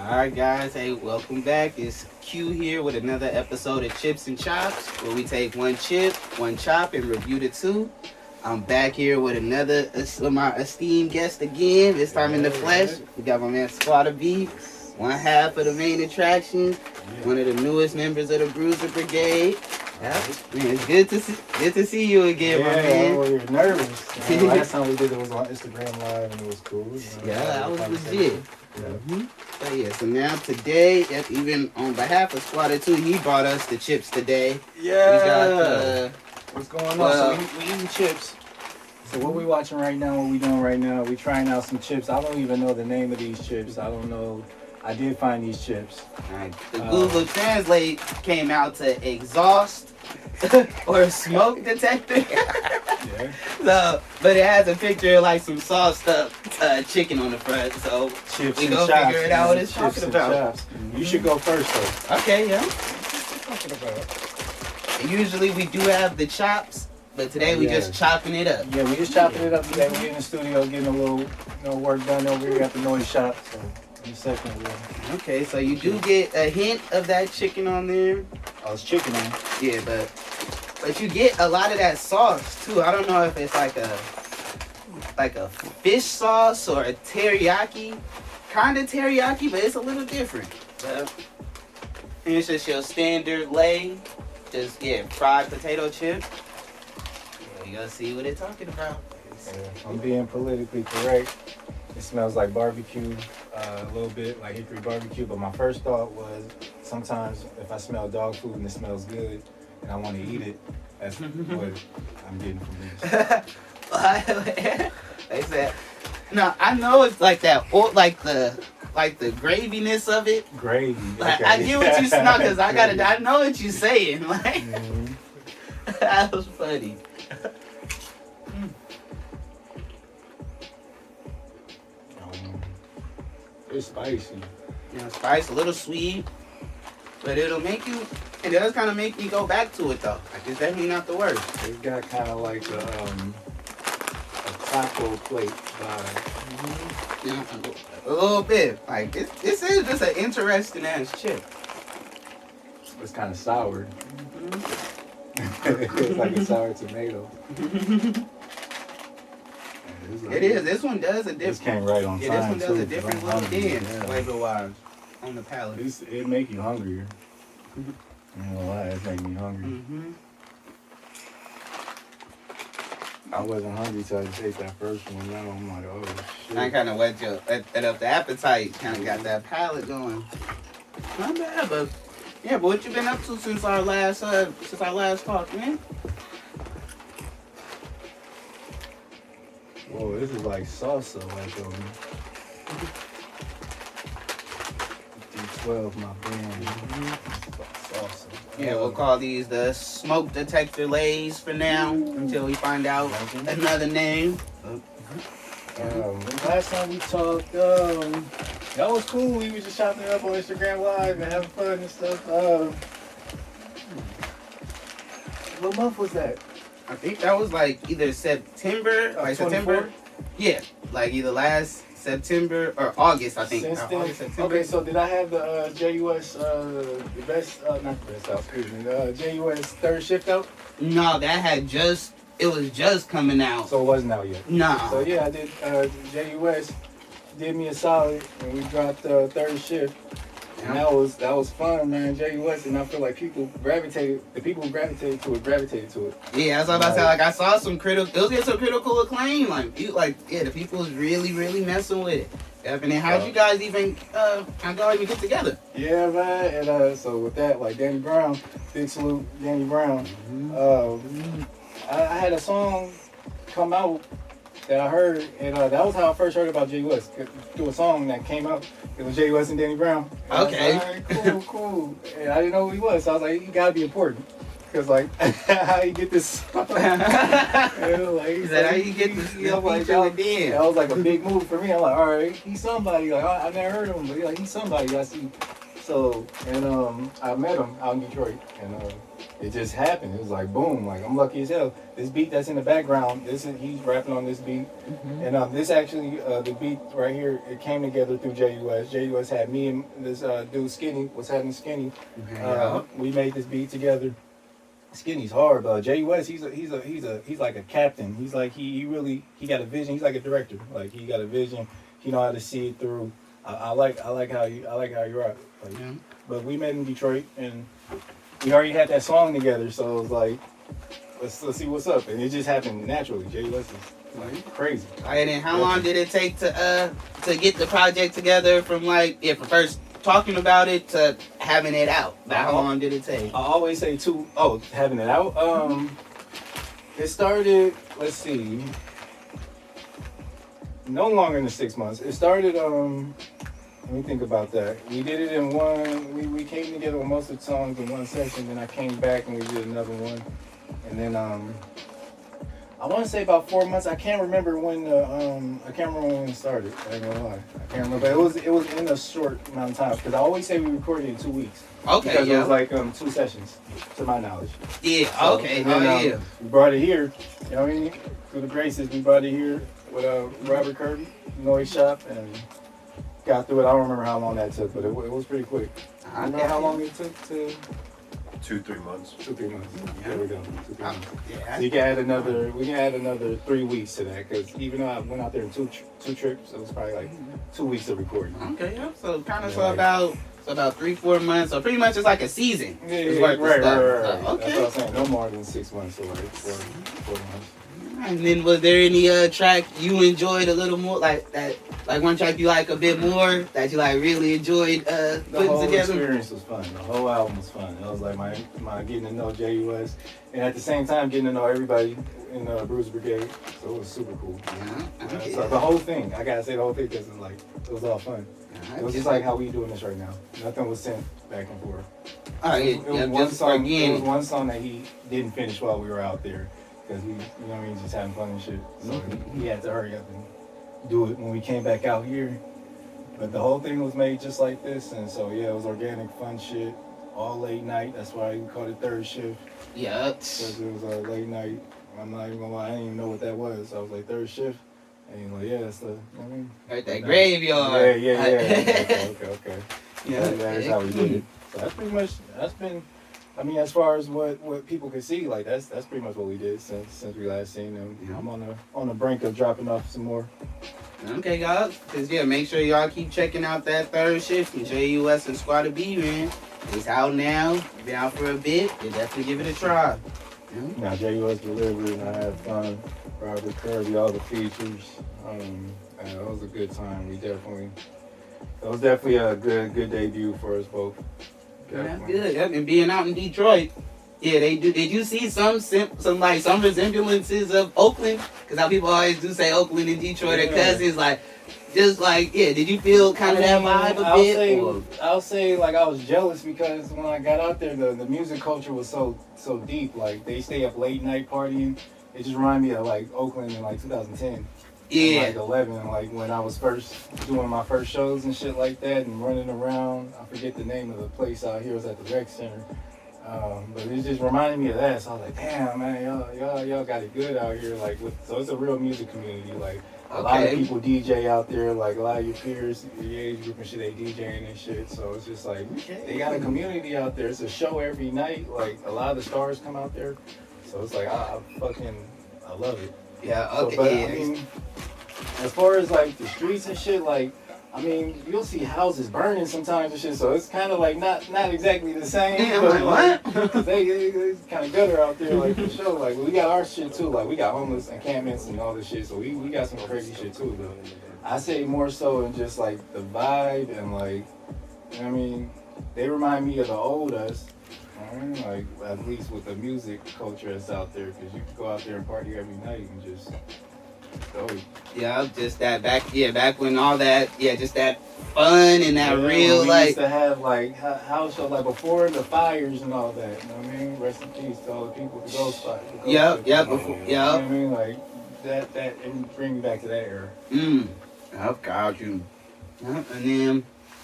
Alright guys, hey, welcome back. It's Q here with another episode of Chips and Chops, where we take one chip, one chop, and review the two. I'm back here with another my esteemed guest again, this time in the flesh. We got my man Squadda, one half of the main attraction, one of the newest members of the Bruiser Brigade. Yeah. Man, it's good to see you again, my man. Yeah, you're nervous. Last time we did it was on Instagram Live and it was cool. That was legit. So now today, even on behalf of Squadda 2, he brought us the chips today. Yeah. We got what's going on? So we eating chips. So what we watching right now, what we doing right now, we trying out some chips. I don't even know the name of these chips. I don't know. I did find these chips. Right. The Google Translate came out to exhaust or smoke detector. Yeah. So, but it has a picture of like some sauced up chicken on the front. So Chips we and go chops, figure it out what it's chips talking and about. chops. You should go first though. Okay, yeah. What's it talking about? Usually we do have the chops, but today we just chopping it up. Yeah, we just chopping it up today. We're in the studio getting a little work done over here at the noise shop. So in a second, Okay, so you do get a hint of that chicken on there. Oh, it's chicken on. Yeah, but you get a lot of that sauce too. I don't know if it's like a fish sauce or a teriyaki, kind of teriyaki, but it's a little different. And it's just your standard lay, just fried potato chip. Yeah, you gotta see what they're talking about. Yeah, I'm being politically correct. It smells like barbecue, a little bit like hickory barbecue. But my first thought was sometimes if I smell dog food and it smells good and I want to eat it, that's what I'm getting from this. They said, no, I know it's like that, or like the graviness of it. Gravy. Like, Okay. I get what you smell because I know what you're saying. Like that was funny. It's spicy. Spice, a little sweet, but it does kind of make me go back to it though. Like it's definitely not the worst. It's got kind of like a taco plate vibe. Yeah, a little bit. Like this is just an interesting ass chip. It's kind of sour. It's like a sour tomato. It is. This one does a different. This came right on time. Yeah, this one does too, a different little dance flavor-wise on the palate. It make you hungrier. I don't know why, it make me hungry. I wasn't hungry till I ate that first one. Now I'm like, oh shit. I kind of wet up the appetite. Kind of got that palate going. Not bad, but yeah. But what you been up to since our last talk, man? Whoa, this is like salsa, like Pt.2, my band. Salsa. Yeah, we'll call these the smoke detector lays for now until we find out another name. Last time we talked, that was cool. We were just chopping it up on Instagram Live and having fun and stuff. What month was that? I think that was like either September, September. Yeah, like either last September or August, I think. Since then, August, September. okay, so did I have the JUS, the best, not the best out, excuse me, the JUS third shift out? No, it was just coming out. So it wasn't out yet? Nah. So yeah, I did, JUS did me a solid and we dropped third shift. And that was fun, man. JUS, and I feel like the people who gravitated to it. Yeah, that's what I was about to say. Like I saw some critical acclaim. The people was really, really messing with it. And then how'd you guys even get together? Yeah, man. And so with that, like Danny Brown, big salute, Danny Brown. I had a song come out that I heard, and that was how I first heard about JUS. Through a song that came out, it was JUS and Danny Brown. And okay. I was like, all right, cool. And I didn't know who he was, so I was like, he gotta be important. Because, like, how you get this song? Is that how you get this? That was like a big move for me. I'm like, all right, he's somebody. Like, I never heard of him, but he's somebody I see. So, and I met him out in Detroit, and it just happened. It was like boom, like I'm lucky as hell. This beat that's in the background, he's rapping on this beat, and this actually the beat right here, it came together through JUS. JUS had me and this dude Skinny was having Skinny. We made this beat together. Skinny's hard, but JUS he's like a captain. He's like he got a vision. He's like a director. Like he got a vision. He know how to see it through. I like how you rock. Like, but we met in Detroit and we already had that song together, so it was like, let's see what's up, and it just happened naturally. JUS is like crazy. All right, and how long did it take to get the project together from from first talking about it to having it out? How long did it take? I always say having it out. It started. Let's see. No longer than 6 months. It started. Let me think about that. We did it in one. We came together with most of the songs in one session. Then I came back and we did another one. And then I want to say about 4 months. I can't remember when it started. I ain't gonna lie. I can't remember. It was in a short amount of time because I always say we recorded in 2 weeks. Okay. Because it was like 2 sessions, to my knowledge. Yeah. So, Okay. Then, we brought it here. You know what I mean? Through the graces, we brought it here with Robert Kirby, Noise Shop, and got through it. I don't remember how long that took, but it was pretty quick. I don't know how long it took to. 2-3 months. 2-3 months. There we go. 2-3 months. Yeah. So we can add another 3 weeks to that because even though I went out there in two trips, it was probably like 2 weeks of recording. Okay. Yeah. So kind of about 3-4 months. So pretty much it's like a season. Yeah, right. Okay. That's what I'm saying. No more than 6 months, so like 4 months. And then was there any track you enjoyed a little more, like that, like one track you like a bit more that you like really enjoyed the putting whole together? experience was fun. The whole album was fun. It was like my getting to know JUS, and at the same time getting to know everybody in Bruce Brigade. So it was super cool. Okay. So the whole thing, I gotta say the whole thing because it was all fun. It was just like how we doing this right now. Nothing was sent back and forth. Oh, yeah, It was one song that he didn't finish while we were out there. Because we, you know what I mean, just having fun and shit. So he had to hurry up and do it when we came back out here. But the whole thing was made just like this, and so yeah, it was organic, fun shit, all late night. That's why we called it third shift. Yeah. Because it was a late night. I'm not even gonna lie, I didn't even know what that was. I was like third shift, and like that's the, you know what I mean? Like that graveyard. Yeah. Okay. Yeah. That's how we did it. So that's been. I mean, as far as what people can see, like that's pretty much what we did since we last seen them. Yeah. I'm on the brink of dropping off some more. Okay, y'all. Cause make sure y'all keep checking out that third shift from JUS and Squadda B, man. It's out now. Been out for a bit. You definitely give it a try. Yeah. Now JUS delivered, and I had fun. Robert Kirby, all the features. It was a good time. It was definitely a good debut for us both. Yeah, good. And being out in Detroit, yeah, they do. Did you see some resemblances of Oakland? Because how people always do say Oakland and Detroit are cousins. Did you feel kind of that vibe a bit? I'll say like I was jealous because when I got out there, the music culture was so deep. Like they stay up late night partying. It just reminded me of like Oakland in like 2010. Yeah. Like 11, like when I was first doing my first shows and shit like that and running around. I forget the name of the place out here. It was at the rec center. But it just reminded me of that. So I was like, damn, man, y'all got it good out here. So it's a real music community. Like a lot of people DJ out there. Like a lot of your peers, your age group and shit, they DJing and shit. So it's just like they got a community out there. It's a show every night. Like a lot of the stars come out there. So it's like I love it. Yeah. Okay. So, but I mean, as far as like the streets and shit, like I mean, you'll see houses burning sometimes and shit. So it's kind of like not exactly the same. Yeah, but like, what? It's kind of gutter out there, like for sure. Like we got our shit too. Like we got homeless encampments and all this shit. So we got some crazy shit too. But I say more so in just like the vibe and like, you know what I mean, they remind me of the old us. Like at least with the music culture that's out there, because you can go out there and party every night and just go. Yeah, just that back when all that, just that fun and that real we like. used to have like house shows like before the fires and all that. You know what I mean? Rest in peace to all the people who go spot. Yep. You know what I mean? Like that it bring me back to that era. I've got you. And then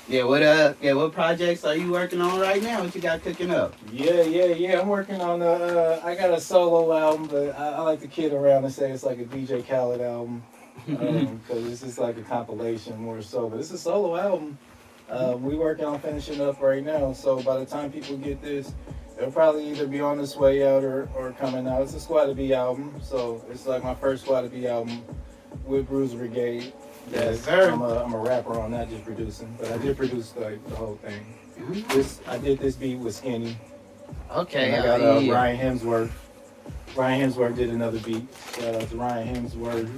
What projects are you working on right now? What you got cooking up? Yeah. I'm working on I got a solo album, but I like to kid around and say it's like a DJ Khaled album. Because it's just like a compilation more so. But it's a solo album. We working on finishing up right now. So by the time people get this, it'll probably either be on its way out or coming out. It's a Squadda album. So it's like my first Squadda album with Bruiser Brigade. Yes, sir. I'm a rapper on that, just producing. But I did produce like the whole thing. I did this beat with Skinny. Okay. And I got Ryan Hemsworth. Ryan Hemsworth did another beat. Shout out to Ryan Hemsworth.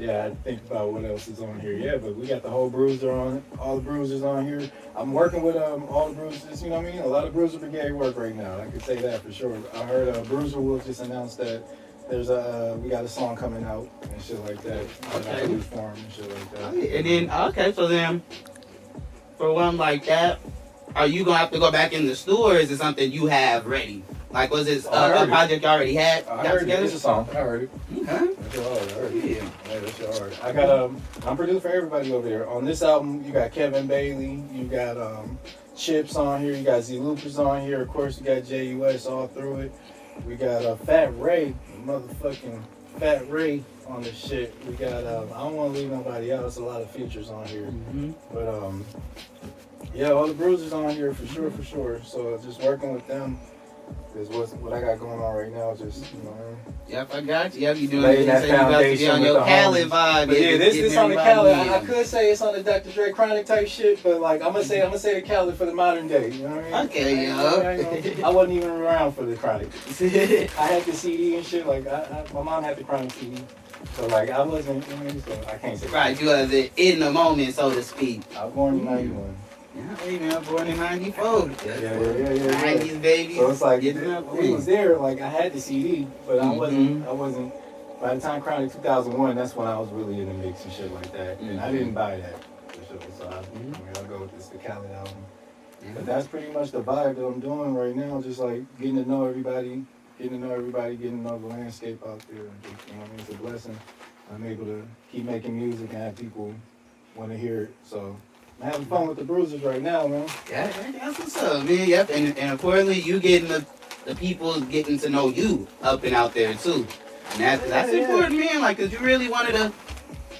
I think about what else is on here. Yeah, but we got the whole Bruiser on it. All the Bruisers on here. I'm working with all the Bruisers. You know what I mean? A lot of Bruiser Brigade work right now. I could say that for sure. I heard Bruiser Wolf just announced that there's we got a song coming out and shit like that. Okay. New form and shit like that. And then so then for one like that, are you gonna have to go back in the store? Or is it something you have ready? Like, was it a project you already had? I heard it. It's a song. I heard it. Okay. That's your hard. I heard it. Yeah, that's your hard. I got I'm producing for everybody over here. On this album, you got Kevin Bailey, you got Chips on here, you got Z Loopers on here. Of course, you got JUS all through it. We got Fat Ray, motherfucking Fat Ray on this shit. We got I don't want to leave nobody out. There's a lot of features on here, but all the Bruisers on here for sure. So just working with them is what I got going on right now. Just Yep, I got you. Yep, you doing laying that you about to be foundation on with your the Khaled homies. vibe. But yeah, this on the everybody Khaled. I in. could say it's on the Dr. Dre Chronic type shit, but like I'm gonna say the Khaled for the modern day. You know what I mean? Okay, I wasn't even around for the Chronic. I had the CD and shit. Like my mom had the Chronic CD, so like I wasn't. You know what I mean? So I can't say. Right, you was in the moment, so to speak. I was born in '91. Yeah, born in '94. Yeah. 90s baby. So it's like getting up. we was there. Like I had the CD, but I wasn't. By the time Chronic 2001, that's when I was really in the mix and shit like that. And I didn't buy that for sure. So I'll go with the Khaled album. But that's pretty much the vibe that I'm doing right now. Just like getting to know everybody, getting to know the landscape out there. Just, you know what I mean? It's a blessing. I'm able to keep making music and have people want to hear it. So I'm having fun with the Bruisers right now, man. Yeah, that's what's up, man. Yep, and importantly, you getting the people getting to know you up and out there too. And that's important, man. Like, cause you really wanted to,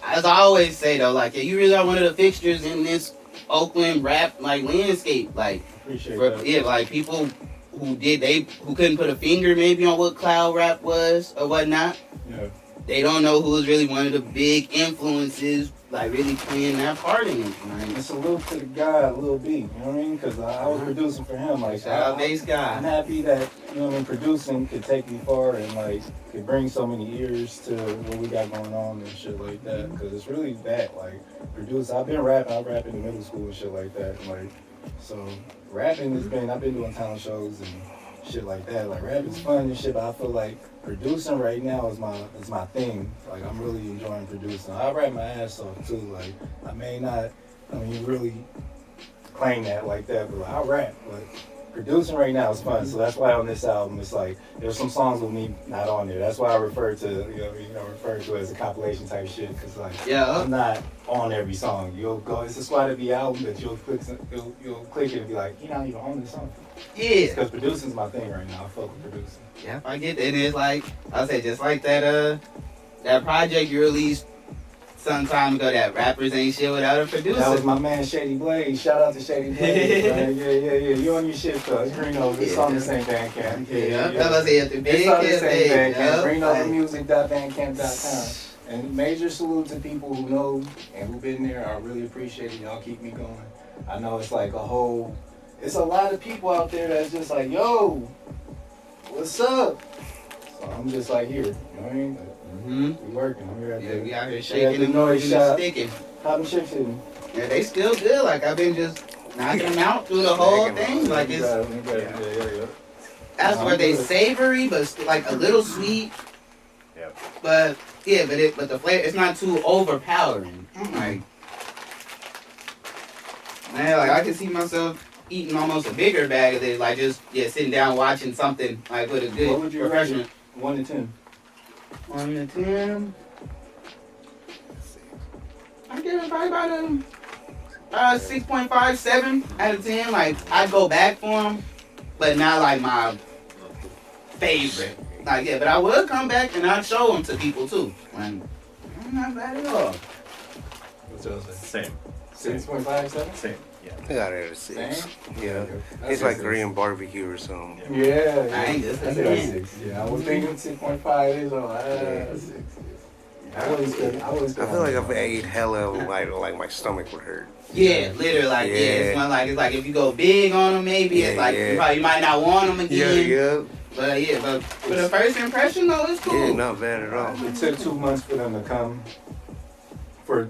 as I always say though, like, you really are one of the fixtures in this Oakland rap like landscape. Like, appreciate that. Yeah, like people who couldn't put a finger maybe on what cloud rap was or whatnot. Yeah. They don't know who was really one of the big influences, like really playing that part in it. Like, and salute to the guy, Lil B. You know what I mean? Because I was producing for him. Like, shout out bass guy. I'm happy that producing could take me far and like could bring so many ears to what we got going on and shit like that. Because it's really that like produce. I've been rapping. I rap in middle school and shit like that. And, like so, rapping has been. I've been doing talent shows and shit like that. Like rapping's fun and shit, but I feel like producing right now is my thing. Like I'm really enjoying producing. I rap my ass off too. Like I may not, really claim that like that, but I rap. But producing right now is fun. So that's why on this album it's like there's some songs with me not on there. That's why I refer to refer to it as a compilation type shit. Cause like I'm not on every song. You'll go. It's a Squadda album, but you'll click it and be like, you're not even on this song. Yeah. Because producing's my thing right now. I fuck with producing. Yeah, I get that. And it's like, I'll say just like that project you released some time ago, that Rappers Ain't Shit Without a Producer. That was my man Shady Blaze. Shout out to Shady Blaze. Right? Yeah. You on your shit, cuz. Green Over. It's on the same Bandcamp. Yeah. It's on the same Bandcamp. GreenOverMusic.bandcamp.com. And major salute to people who know and who've been there. I really appreciate it. Y'all keep me going. I know it's like it's a lot of people out there that's just like, yo, what's up? So I'm just like here, you know what I mean? We working. I'm here at the, we out here shaking and noise shop, sticking. How them chicks hitting? Yeah, they still good. Like I've been just knocking them out through the whole thing. Like it's that's where they savory, but like a little sweet. Yep. But the flavor, it's not too overpowering. Like man, like I can see myself eating almost a bigger bag of it, like just sitting down watching something like with a good what would you refreshment. 1 to 10? 1 to 10. I give it probably about a 6.5, 7 out of 10. Like, I'd go back for them, but not like my favorite. Like, yeah, but I would come back and I'd show them to people too. Like, not bad at all. What's yours? Same. 6.57? Same. Yeah. I got it at a 6. Same? Yeah. That's It's like a Korean barbecue or something. Yeah, I ain't just I saying. said 6. Yeah, I was thinking 6.5 is all. 6. I always I feel like if I ate hella, like my stomach would hurt. Yeah, literally, like, yeah, it's like if you go big on them, maybe it's like you might not want them again. Yeah. But for the first impression, though, it's cool. Yeah, not bad at all. It took 2 months for them to come.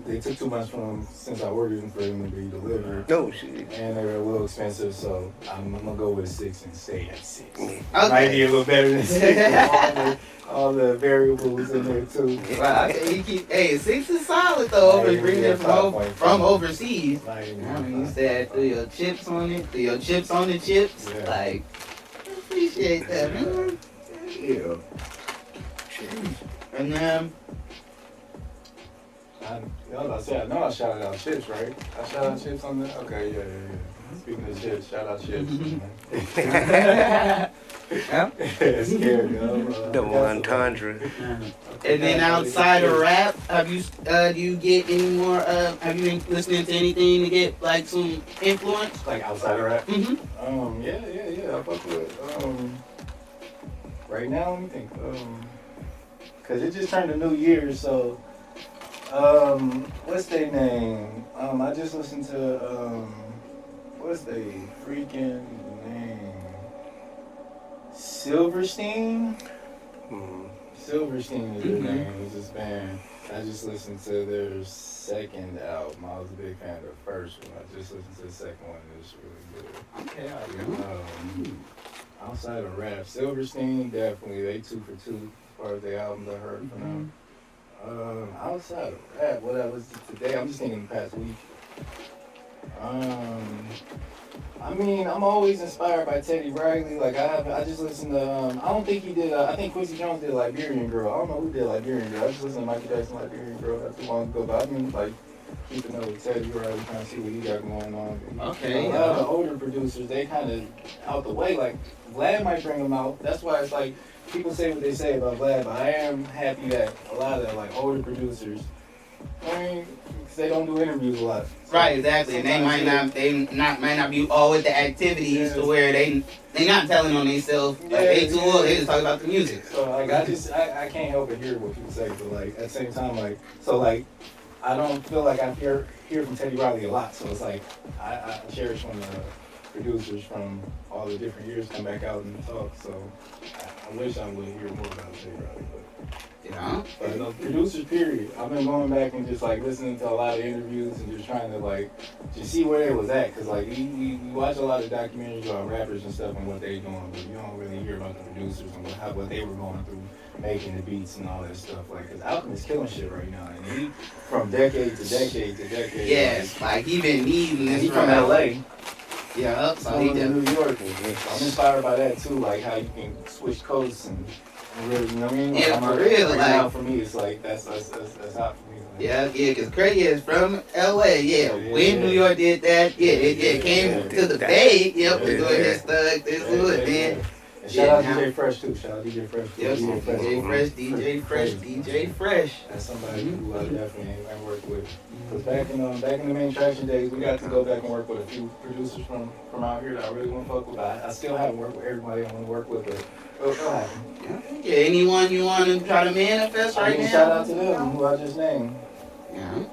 They took 2 months for them since I ordered them for them to be delivered. No shit. And they were a little expensive, so I'm gonna go with a 6 and stay at 6. Okay. Might be a little better than 6. all the variables in there too. Well, okay, 6 is solid though. Over bringing it from overseas. I mean, you said through your chips on it, through your chips on the chips. Yeah. Like, I appreciate that, man. Yeah. And then. I know I shouted out chips, right? I shouted out chips on the. Okay, yeah. Speaking of chips, shout out chips. Yeah. Scary, Double entendre. And then outside of rap, have you do you get any more? Have you been listening to anything to get like some influence? Like outside of rap? Mm-hmm. Yeah. I fuck with. Right now, let me think. Cause it just turned a new year, so. What's their name? I just listened to what's their freaking name? Silverstein? Silverstein is their name. It's this band. I just listened to their second album. I was a big fan of the first one. I just listened to the second one. It was really good. Okay, outside of rap, Silverstein, definitely. They 2 for 2 as far as the albums I heard from them. Outside of rap, what I listened to today, I'm just thinking the past week. I mean, I'm always inspired by Teddy Riley. Like I just listened to. I don't think he did. I think Quincy Jones did Liberian Girl. I don't know who did Liberian Girl. I just listened to Michael Jackson Liberian Girl not too long ago. But I've been like keeping up with Teddy Riley, trying to see what he got going on. Okay. A lot of the older producers, they kind of out the way. Like Vlad might bring them out. That's why it's like. People say what they say about Vlad, but I am happy that a lot of like older producers, because they don't do interviews a lot. So right, exactly, and they might not be all with the activities to where they not telling on themselves. Like they too old, they just talk about the music. So like I can't help but hear what people say, but like at the same time I don't feel like I hear from Teddy Riley a lot. So it's like I cherish when the producers from all the different years come back out and talk. So I wish I would hear more about Teddy Riley, but no, producers period. I've been going back and just like listening to a lot of interviews and just trying to like just see where it was at, because like we watch a lot of documentaries about rappers and stuff and what they doing, but you don't really hear about the producers and what they were going through making the beats and all that stuff. Like, cause Alchemist killing shit right now, and he from decade to decade to decade. Yes, like he been needing this. He from LA. Yeah, so he did New York. I'm inspired by that too, like how you can switch coasts and really, you know what I mean? Like, yeah, for real. Right like now, for me, it's like that's hot for me. Like, yeah, because Craig is from LA. Yeah, when New York did that, it came to the Bay. Yep, we doing this thug, this hood, man. And shout out DJ Fresh too. Shout out DJ Fresh. Yep, DJ Fresh. That's somebody who I definitely I work with. Cause back in the main traction days, we got to go back and work with a few producers from out here that I really want to fuck with. I still haven't worked with everybody I want to work with, but it'll happen. Yeah, anyone you want to try to manifest right now? Shout out to them who I just named. Yeah.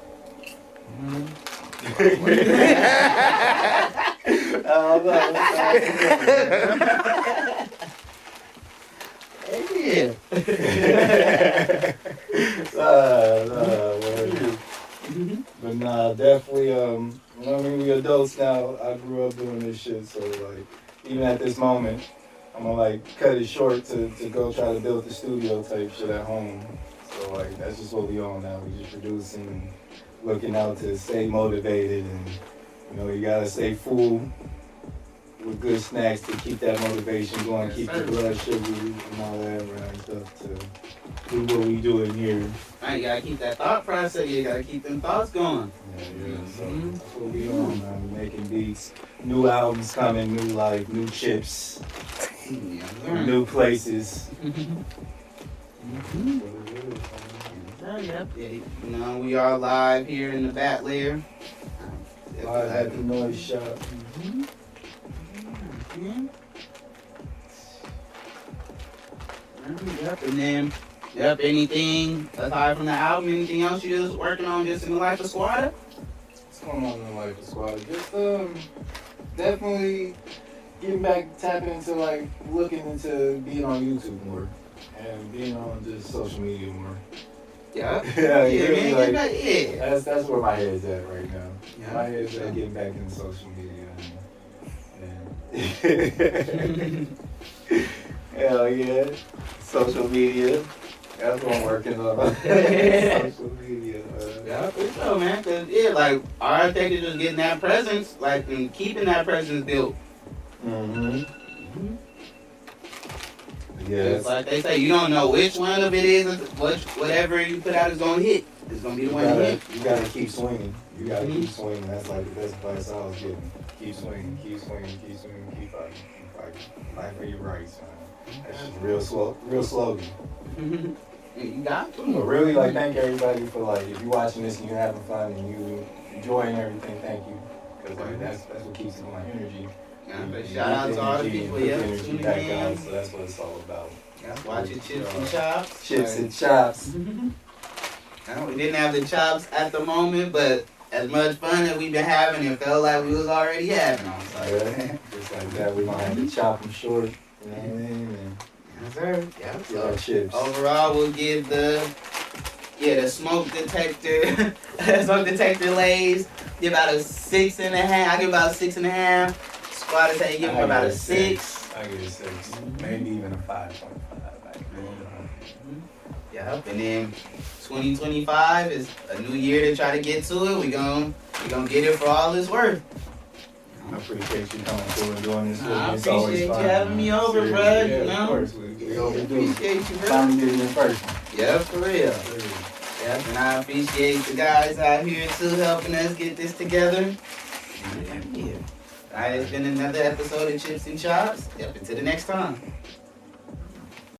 Yeah. But nah, definitely, you know what I mean? We adults now. I grew up doing this shit, so like, even at this moment, I'm gonna like cut it short to go try to build the studio type shit at home. So like, that's just what we on now. We just producing and looking out to stay motivated, and you know, you gotta stay full with good snacks to keep that motivation going, keep the sir. blood sugar and all that ramped up to do what we do in here. Right, you gotta keep that thought process. You gotta keep them thoughts going. Yeah. So Mhm. that's what we on, man. Making beats, new albums coming, new life, new chips, Yeah. new places. Mhm. That's what it is, man. Yep. Yeah, you know, we are live here in the Bat Layer. Live at the Noise Shop. Mhm. Mhm. Yep, and then, yep, anything aside from the album, anything else you just working on just in the life of Squadda? What's going on in the life of Squadda? Just definitely getting back, tapping into like looking into being on YouTube more and being on just social media more. Yeah. Yeah, Yeah, really, man, like, get back, yeah. that's where my head's at right now. Yeah. My head's at getting back into social media and hell yeah, social media. That's what I'm working on. Social media. Yeah, for sure, man. Cause yeah, like our thing is just getting that presence, like and keeping that presence built. Mm-hmm. It's Yes. like they say, you don't know which one of it is, whatever you put out is gonna hit. It's gonna be the one to hit. You gotta keep swinging. You gotta Mhm. keep swinging. That's like the best advice I was getting. Keep swinging, keep swinging, keep swinging, keep fighting, keep fighting. Fight for your rights, man. That's just real slogan. You got to. But really, like, thank everybody for like, if you're watching this and you're having fun and you enjoying everything, thank you. Cause like that's what keeps it my energy. Yeah, but shout out to all the people, yeah, energy tuning back in. out. So that's what it's all about. Yeah, watching chips and chops. Chips and chops. We didn't have the chops at the moment, but as much fun as we've been having, it felt like we was already having them. So. Yeah, just like that, we gonna have to chop them short. You know what I mean? And Yes, sir. Yeah, get our chips. overall, we'll give the smoke detector, smoke detector lays, give about a 6.5. I give about 6.5. Squad say you give them about a 6. I give it 6, maybe even a 5.5. Yep, and then 2025 is a new year to try to get to it. We gonna get it for all it's worth. I appreciate you coming through and doing this with me. I It's always appreciate you fun, having man. me over, Seriously. bud, Yeah, you know? of course. We overdue. Appreciate you, bro. Time to get it in person. Yeah, for real. Yep, and I appreciate the guys out here too helping us get this together. Yeah. Alright, it's been another episode of Chips and Chops. Yep, until the next time.